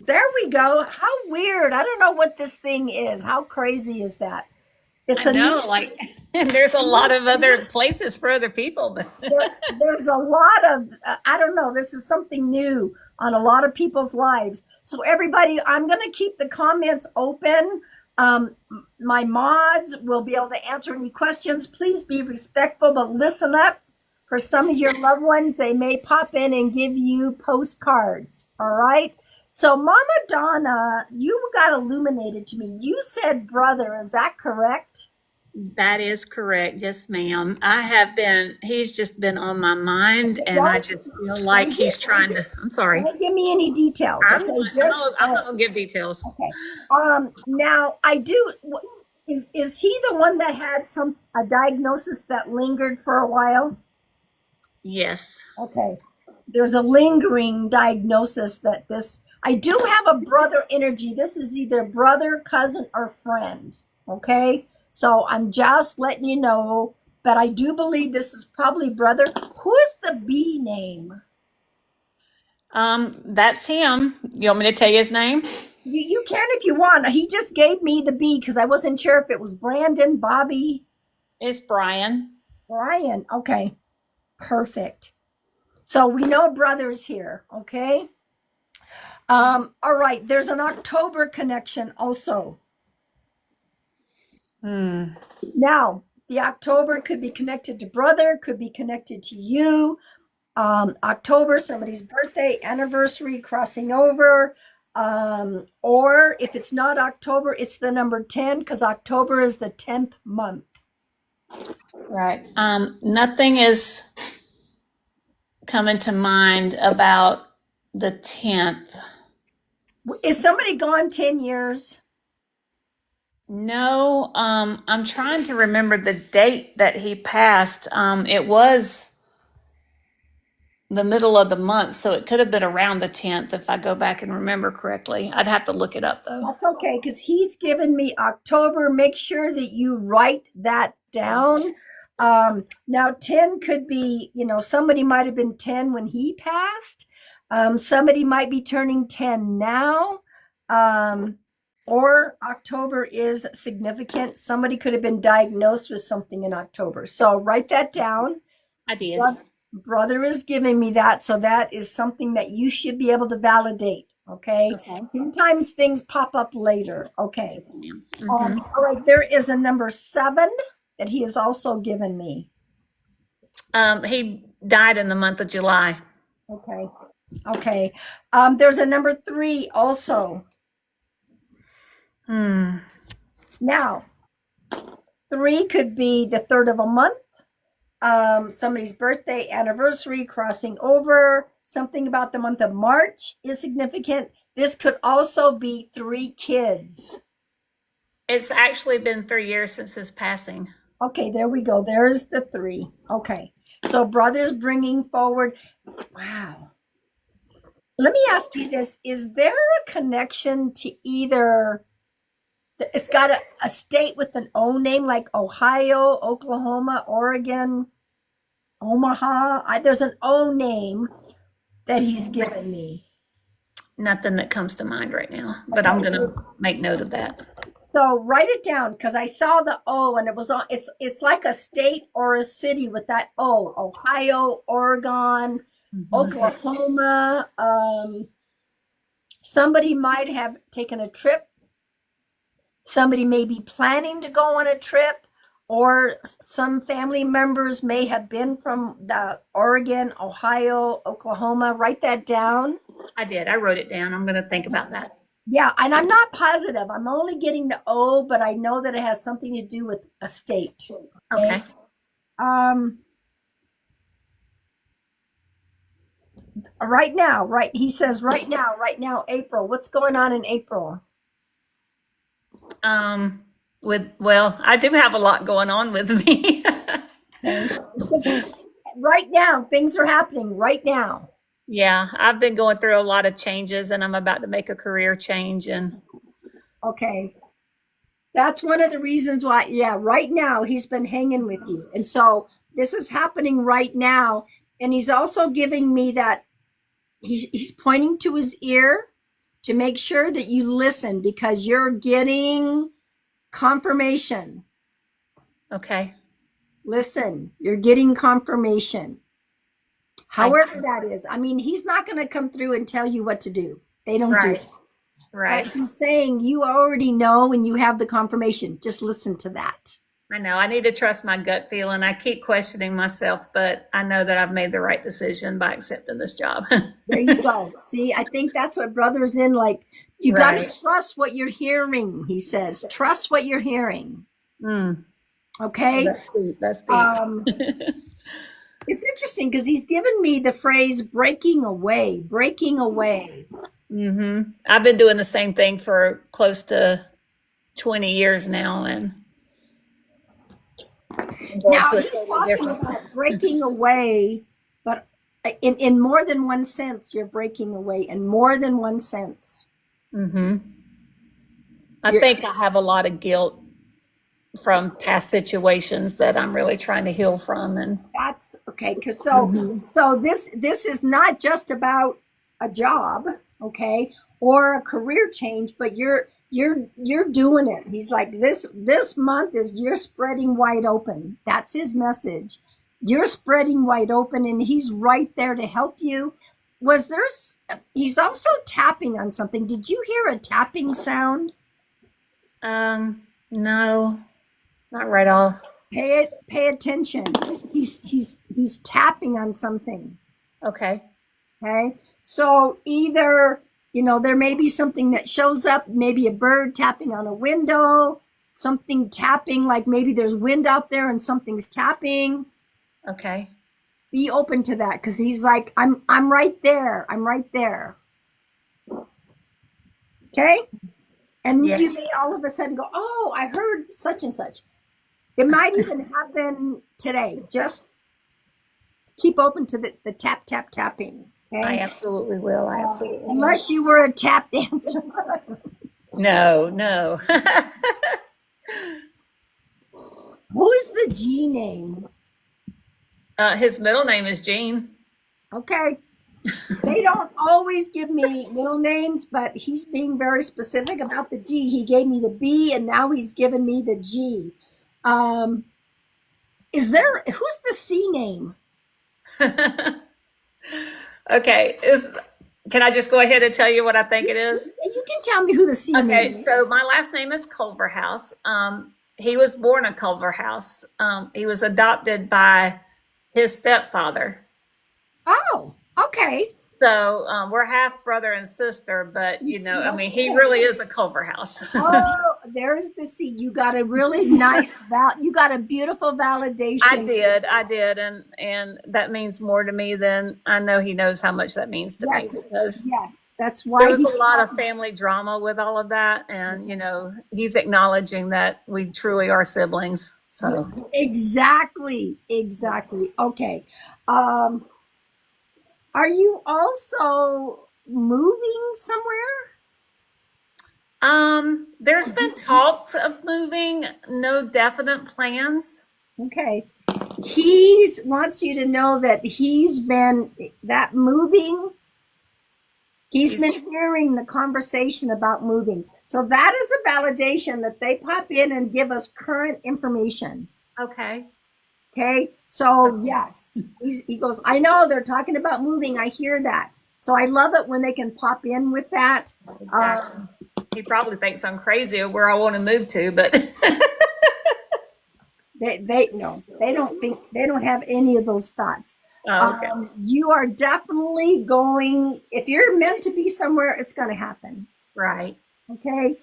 There we go. How weird. I don't know what this thing is. How crazy is that? It's I a new, know, like, there's a lot of other places for other people, but there's a lot of, I don't know, this is something new on a lot of people's lives. So, everybody, I'm going to keep the comments open. Um, my mods will be able to answer any questions. Please be respectful, but listen up. For some of your loved ones, they may pop in and give you postcards. All right. So, Mama Donna, you got illuminated to me. You said brother. Is that correct? that is correct. Yes, ma'am. He's just been on my mind, and I Don't just feel like he's trying to, I'm sorry. don't give me any details. I'm Okay. not, Just I'm not gonna give details. okay. Now I do. Is he the one that had a diagnosis that lingered for a while? Yes. Okay. There's a lingering diagnosis that this. I do have a brother energy. This is either brother, cousin, or friend. Okay. So I'm just letting you know, but I do believe this is probably brother. Who is the B name? That's him. You want me to tell you his name? You can if you want. He just gave me the B because I wasn't sure if it was Brandon, Bobby, It's Brian. Brian. Okay. Perfect. So we know brothers here. Okay. All right. There's an October connection also. Hmm. Now, the October could be connected to brother, could be connected to you. October, somebody's birthday, anniversary, crossing over. Or if it's not October, it's the number 10 because October is the 10th month. Right. Nothing is coming to mind about the 10th. Is somebody gone 10 years? No, I'm trying to remember the date that he passed. It was the middle of the month, so it could have been around the 10th if I go back and remember correctly. I'd have to look it up though. That's okay because he's given me October. Make sure that you write that down. Now 10 could be, somebody might have been 10 when he passed. Somebody might be turning 10 now. Or October is significant. Somebody could have been diagnosed with something in October. So write that down. I did. Brother is giving me that. So that is something that you should be able to validate. Okay. Okay. Sometimes things pop up later. Okay. Mm-hmm. All right. There is a number 7 that he has also given me. He died in the month of July. Okay. Okay. There's a number 3 also. Hmm. Now, 3 could be the 3rd of a month. Somebody's birthday, anniversary, crossing over, something about the month of March is significant. This could also be 3 kids. It's actually been 3 years since his passing. Okay, there we go. There's the 3. Okay. So brothers bringing forward. Wow. Let me ask you this. Is there a connection to either, it's got a state with an O name like Ohio, Oklahoma, Oregon, Omaha? There's an O name that he's given me. Nothing that comes to mind right now, but I'm gonna make note of that. So write it down because I saw the O and it was on. It's like a state or a city with that O. Ohio, Oregon, Oklahoma. Somebody might have taken a trip. Somebody may be planning to go on a trip, or some family members may have been from the Oregon, Ohio, Oklahoma. Write that down. I did. I wrote it down. I'm gonna think about that. Yeah, and I'm not positive. I'm only getting the O, but I know that it has something to do with a state. Okay. Um, right now, right? He says right now, April. What's going on in April? I do have a lot going on with me. Right now, things are happening right now. Yeah, I've been going through a lot of changes and I'm about to make a career change and Okay. That's one of the reasons why, yeah, right now he's been hanging with you. And so this is happening right now. And he's also giving me that he's pointing to his ear to make sure that you listen because you're getting confirmation. Okay. Listen, you're getting confirmation. However that is. I mean, he's not going to come through and tell you what to do. They don't do Right. that. Right. But he's saying you already know and you have the confirmation. Just listen to that. I know. I need to trust my gut feeling. I keep questioning myself, but I know that I've made the right decision by accepting this job. There you go. See, I think that's what brother's in. Like, you got to trust what you're hearing, he says. Trust what you're hearing. Okay? That's deep. That's deep. It's interesting because he's given me the phrase breaking away, breaking away. I've been doing the same thing for close to 20 years now, and now he's talking about breaking away, but in more than one sense, you're breaking away in more than one sense. I think I have a lot of guilt from past situations that I'm really trying to heal from, and that's okay. Because so this is not just about a job, okay, or a career change, but you're doing it. He's like, this month is you're spreading wide open. That's his message. You're spreading wide open, and he's right there to help you. He's also tapping on something. Did you hear a tapping sound? no, not right off. Pay attention. He's tapping on something. Okay. Okay. So either, there may be something that shows up, maybe a bird tapping on a window, something tapping, like maybe there's wind out there and something's tapping. Okay. Be open to that because he's like, I'm right there. I'm right there. Okay? And you may all of a sudden go, oh, I heard such and such. It might even happen today. Just keep open to the tap, tap, tapping. Okay? I absolutely will. I absolutely will. Unless you were a tap dancer. No. Who is the G name? His middle name is Gene. Okay. They don't always give me middle names, but he's being very specific about the G. He gave me the B, and now he's given me the G. Who's the C name? Okay. Can I just go ahead and tell you what I think it is? You can tell me who the C name is. Okay, so my last name is Culverhouse. He was born in Culverhouse. He was adopted by his stepfather. Oh, okay. So we're half brother and sister, but he really is a Culverhouse. Oh, there's the C. You got a really nice you got a beautiful validation. I did, and that means more to me than I know he knows how much that means to me, because that's why there was a lot of family drama with all of that, and he's acknowledging that we truly are siblings. So exactly. Okay. Are you also moving somewhere? There's been talks of moving, no definite plans. Okay. He wants you to know that he's been moving. He's been hearing the conversation about moving. So that is a validation that they pop in and give us current information. Okay. Okay. So yes, he goes, I know they're talking about moving. I hear that. So I love it when they can pop in with that. Exactly. He probably thinks I'm crazy of where I want to move to, but they don't have any of those thoughts. Oh, okay. You are definitely going, if you're meant to be somewhere, it's going to happen. Right. Okay.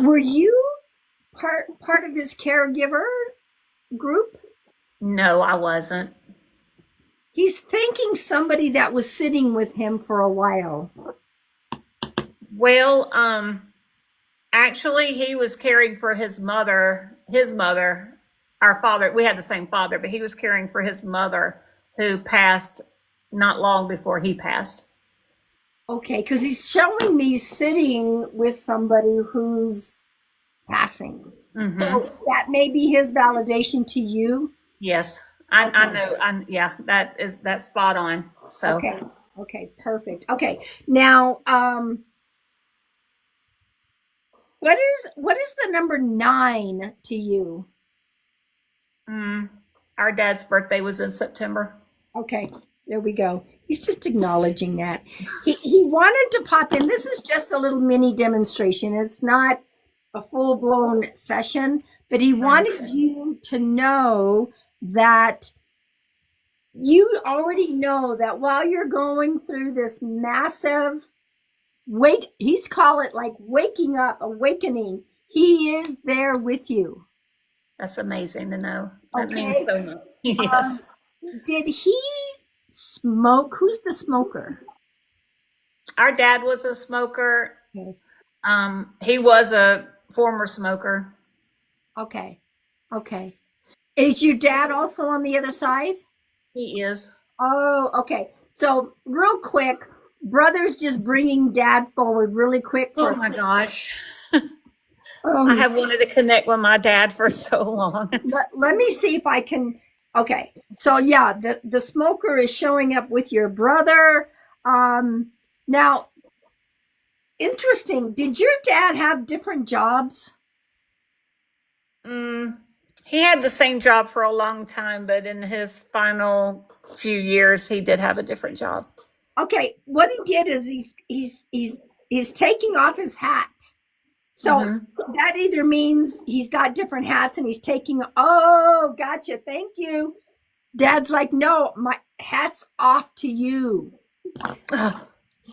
Were you part of his caregiver group? No, I wasn't. He's thanking somebody that was sitting with him for a while. Well, actually he was caring for his mother, our father. We had the same father, but he was caring for his mother, who passed not long before he passed. Okay, because he's showing me sitting with somebody who's passing. Mm-hmm. So that may be his validation to you. Yes, I know. That's spot on. So okay. Okay, perfect. Okay, now, what is the number 9 to you? Mm. Our dad's birthday was in September. Okay, there we go. He's just acknowledging that. He wanted to pop in. This is just a little mini demonstration. It's not a full-blown session, but he wanted Understood. you to know that you already know that while you're going through this massive he's call it like waking up, awakening, he is there with you. That's amazing to know. That means Okay. so much. Um, Yes. did he smoke? Who's the smoker? Our dad was a smoker. Okay. He was a former smoker. Okay. Okay. Is your dad also on the other side? He is. Oh, okay. So, real quick, brother's just bringing dad forward really quick Oh for my gosh. I um have wanted to connect with my dad for so long. let me see if I can. Okay. So, yeah, the smoker is showing up with your brother. Now, interesting. Did your dad have different jobs? Mm, he had the same job for a long time, but in his final few years, he did have a different job. Okay, what he did is he's taking off his hat. So Hmm. that either means he's got different hats and he's taking. Oh, gotcha. Thank you. Dad's like, no, my hat's off to you.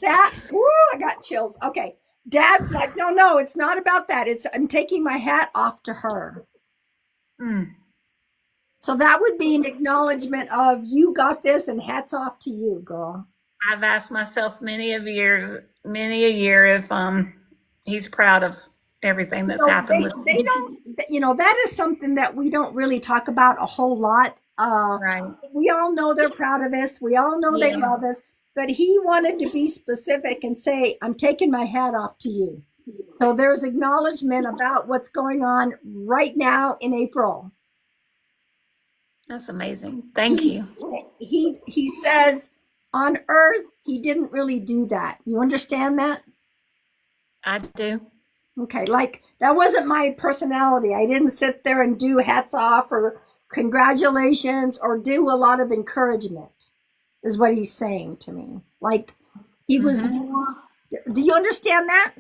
That. Whoo, I got chills. Okay. Dad's like, no, no, it's not about that. It's I'm taking my hat off to her. Mm. So that would be an acknowledgement of you got this and hats off to you, girl. I've asked myself many a year if he's proud of everything that's So happened with they me. don't, that is something that we don't really talk about a whole lot. Right. We all know they're proud of us. We all know they Yeah. love us, but he wanted to be specific and say, I'm taking my hat off to you. So there's acknowledgement about what's going on right now in April. That's amazing. Thank you. He says on earth, he didn't really do that. You understand that? I do. Okay, like that wasn't my personality. I didn't sit there and do hats off or congratulations or do a lot of encouragement, is what he's saying to me. Like he was Hmm. more, do you understand that?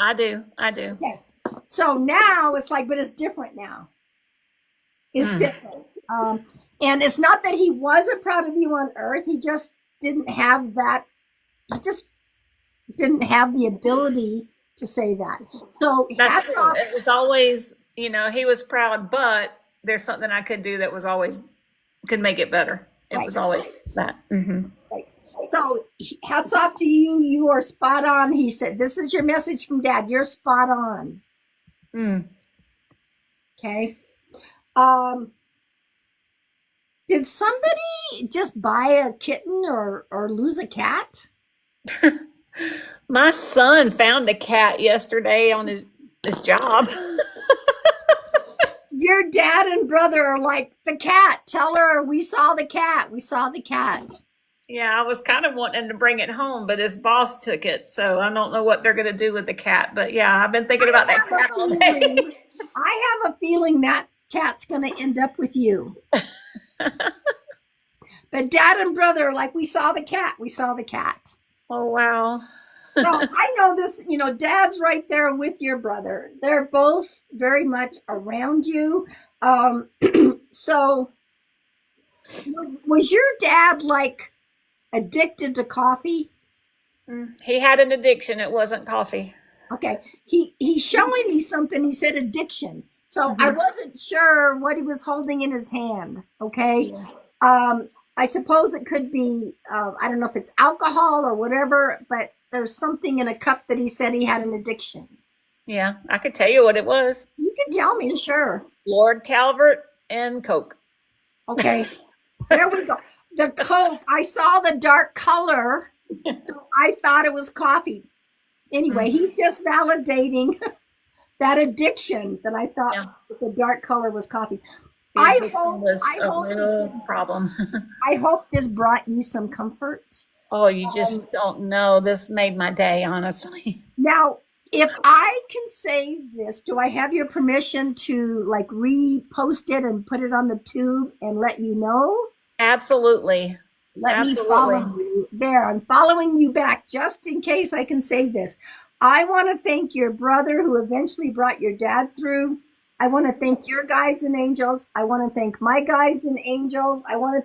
I do. I do. Okay. So now it's like, but it's different now. It's Mm. different. And it's not that he wasn't proud of you on earth. He just didn't have that. He just didn't have the ability to say that. So That's hats true. off. It was always, he was proud, but there's something I could do that was always could make it better. It Right. was always that. Hmm. Right. So hats off to you. You are spot on. He said, this is your message from dad. You're spot on. Mm. Okay. Um, did somebody just buy a kitten or lose a cat? My son found a cat yesterday on his job. Your dad and brother are like, the cat. Tell her we saw the cat. We saw the cat. Yeah, I was kind of wanting to bring it home, but his boss took it, so I don't know what they're going to do with the cat. But yeah, I've been thinking about that cat all day. I have a feeling that cat's going to end up with you. But dad and brother are like, we saw the cat. We saw the cat. Oh wow. So I know this, dad's right there with your brother. They're both very much around you. So was your dad like addicted to coffee? He had an addiction. It wasn't coffee. Okay. He's showing me something. He said addiction. So I Hmm. wasn't sure what he was holding in his hand. Okay. Yeah. I suppose it could be, I don't know if it's alcohol or whatever, but there's something in a cup that he said he had an addiction. Yeah, I could tell you what it was. You can tell me, sure. Lord Calvert and Coke. Okay. There we go. The Coke, I saw the dark color, so I thought it was coffee. Anyway, he's just validating that addiction that I thought Yeah. the dark color was coffee. The I addiction hope was I a hope real problem. I hope this brought you some comfort. Oh, you just don't know. This made my day, honestly. Now, if I can save this, do I have your permission to like repost it and put it on the tube and let you know? Absolutely. Let me follow Absolutely. you. There, I'm following you back just in case I can save this. I want to thank your brother who eventually brought your dad through. I want to thank your guides and angels. I want to thank my guides and angels. I want to